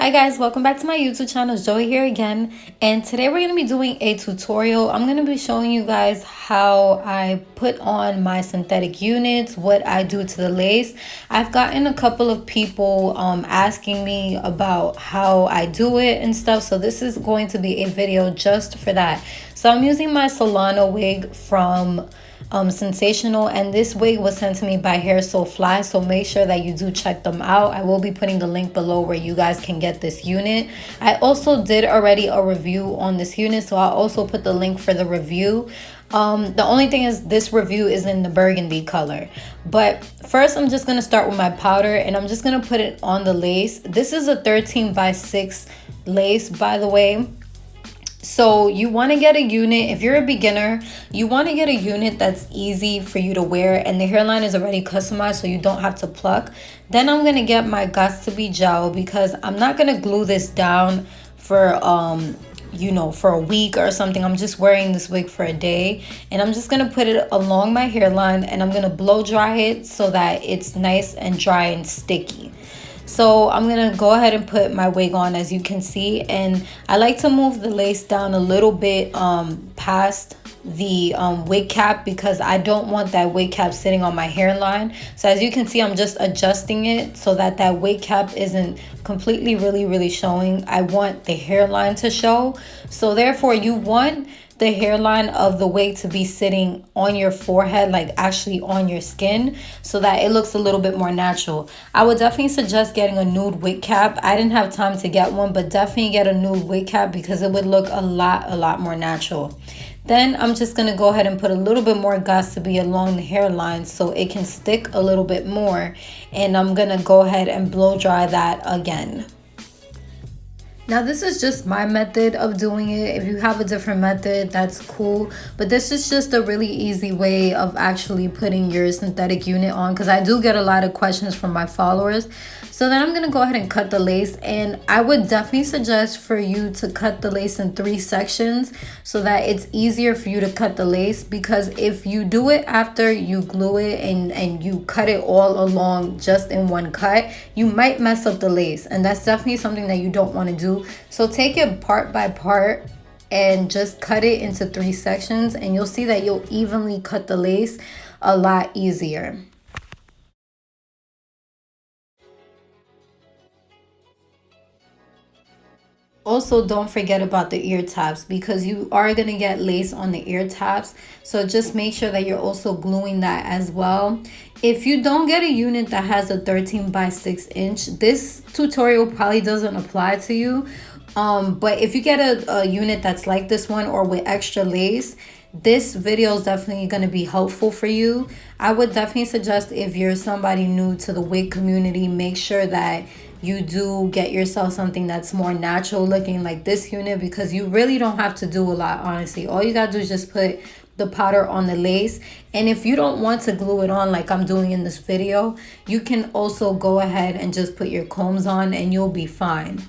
Hi guys, welcome back to my YouTube channel. Joey here again, and today we're going to be doing a tutorial. I'm going to be showing you guys how I put on my synthetic units, what I do to the lace. I've gotten a couple of people asking me about how I do it and stuff, so this is going to be a video just for that. So I'm using my Solana wig from Sensational, and this wig was sent to me by Hair So Fly, so make sure that you do check them out. I will be putting the link below where you guys can get this unit. I also did already a review on this unit, so I'll also put the link for the review. The only thing is this review is in the burgundy color. But first I'm just going to start with my powder, and I'm just going to put it on the lace. This is a 13x6 lace, by the way. So you want to get a unit, if you're a beginner, you want to get a unit that's easy for you to wear and the hairline is already customized so you don't have to pluck. Then I'm going to get my Got to Be gel, because I'm not going to glue this down for for a week or something. I'm just wearing this wig for a day, and I'm just going to put it along my hairline, and I'm going to blow dry it so that it's nice and dry and sticky. So I'm going to go ahead and put my wig on, as you can see, and I like to move the lace down a little bit past the wig cap, because I don't want that wig cap sitting on my hairline. So as you can see, I'm just adjusting it so that that wig cap isn't completely really showing. I want the hairline to show, so therefore you want the hairline of the wig to be sitting on your forehead, like actually on your skin, so that it looks a little bit more natural. I would definitely suggest getting a nude wig cap. I didn't have time to get one, but definitely get a nude wig cap because it would look a lot more natural. Then I'm just going to go ahead and put a little bit more Got to Be along the hairline so it can stick a little bit more, and I'm going to go ahead and blow dry that again. Now this is just my method of doing it. If you have a different method, that's cool. But this is just a really easy way of actually putting your synthetic unit on, because I do get a lot of questions from my followers. So then I'm going to go ahead and cut the lace, and I would definitely suggest for you to cut the lace in 3 sections so that it's easier for you to cut the lace, because if you do it after you glue it and you cut it all along just in one cut, you might mess up the lace, and that's definitely something that you don't want to do. So take it part by part and just cut it into 3 sections, and you'll see that you'll evenly cut the lace a lot easier. Also, don't forget about the ear tabs, because you are going to get lace on the ear tabs. So just make sure that you're also gluing that as well. If you don't get a unit that has a 13x6 inch, this tutorial probably doesn't apply to you. But if you get a unit that's like this one or with extra lace, this video is definitely going to be helpful for you. I would definitely suggest, if you're somebody new to the wig community, make sure that you do get yourself something that's more natural looking, like this unit, because you really don't have to do a lot, honestly. All you gotta do is just put the powder on the lace, and if you don't want to glue it on like I'm doing in this video, you can also go ahead and just put your combs on and you'll be fine.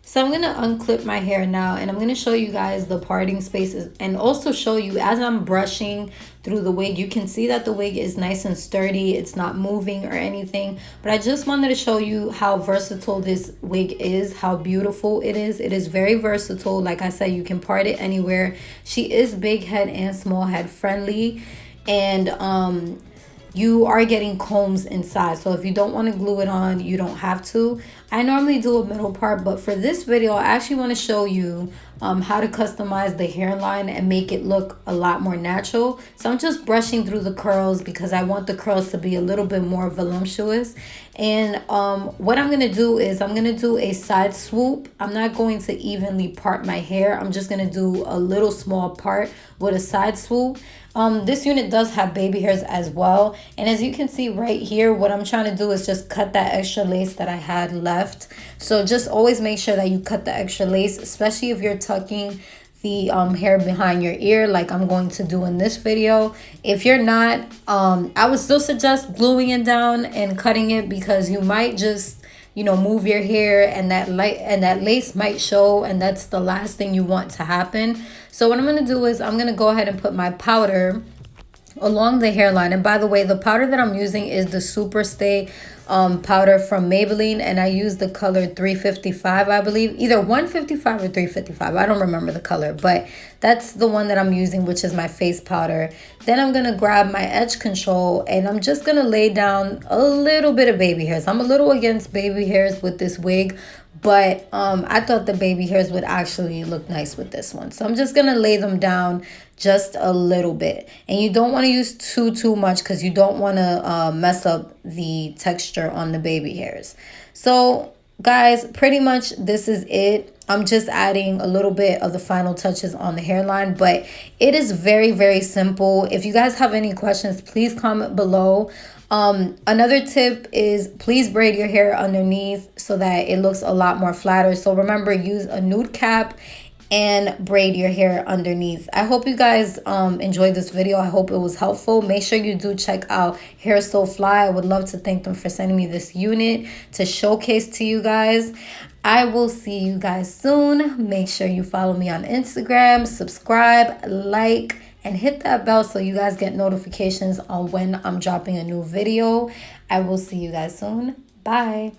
So I'm going to unclip my hair now, and I'm going to show you guys the parting spaces, and also show you as I'm brushing through the wig, you can see that the wig is nice and sturdy. It's not moving or anything, but I just wanted to show you how versatile this wig is, how beautiful it is. It is very versatile. Like I said, you can part it anywhere. She is big head and small head friendly, and you are getting combs inside, so if you don't want to glue it on, you don't have to. I normally do a middle part, but for this video I actually want to show you how to customize the hairline and make it look a lot more natural. So I'm just brushing through the curls because I want the curls to be a little bit more voluptuous. And what I'm going to do is I'm going to do a side swoop. I'm not going to evenly part my hair. I'm just going to do a little small part with a side swoop. This unit does have baby hairs as well, and as you can see right here, what I'm trying to do is just cut that extra lace that I had left. So just always make sure that you cut the extra lace, especially if you're tucking the hair behind your ear like I'm going to do in this video. If you're not, I would still suggest gluing it down and cutting it, because you might just move your hair and that lace might show, and that's the last thing you want to happen. So what I'm going to do is I'm going to go ahead and put my powder along the hairline. And by the way, the powder that I'm using is the Super Stay powder from Maybelline, and I use the color 355, I believe. Either 155 or 355. I don't remember the color, but that's the one that I'm using, which is my face powder. Then I'm going to grab my edge control, and I'm just going to lay down a little bit of baby hairs. I'm a little against baby hairs with this wig, but I thought the baby hairs would actually look nice with this one. So I'm just going to lay them down just a little bit. And you don't want to use too much, because you don't want to mess up the texture on the baby hairs. So guys, pretty much this is it. I'm just adding a little bit of the final touches on the hairline, but it is very simple. If you guys have any questions, please comment below. Another tip is please braid your hair underneath so that it looks a lot more flatter. So remember, use a nude cap and braid your hair underneath. I hope you guys enjoyed this video. I hope it was helpful. Make sure you do check out Hair So Fly. I would love to thank them for sending me this unit to showcase to you guys. I will see you guys soon. Make sure you follow me on Instagram, subscribe, like, and hit that bell so you guys get notifications on when I'm dropping a new video. I will see you guys soon. Bye.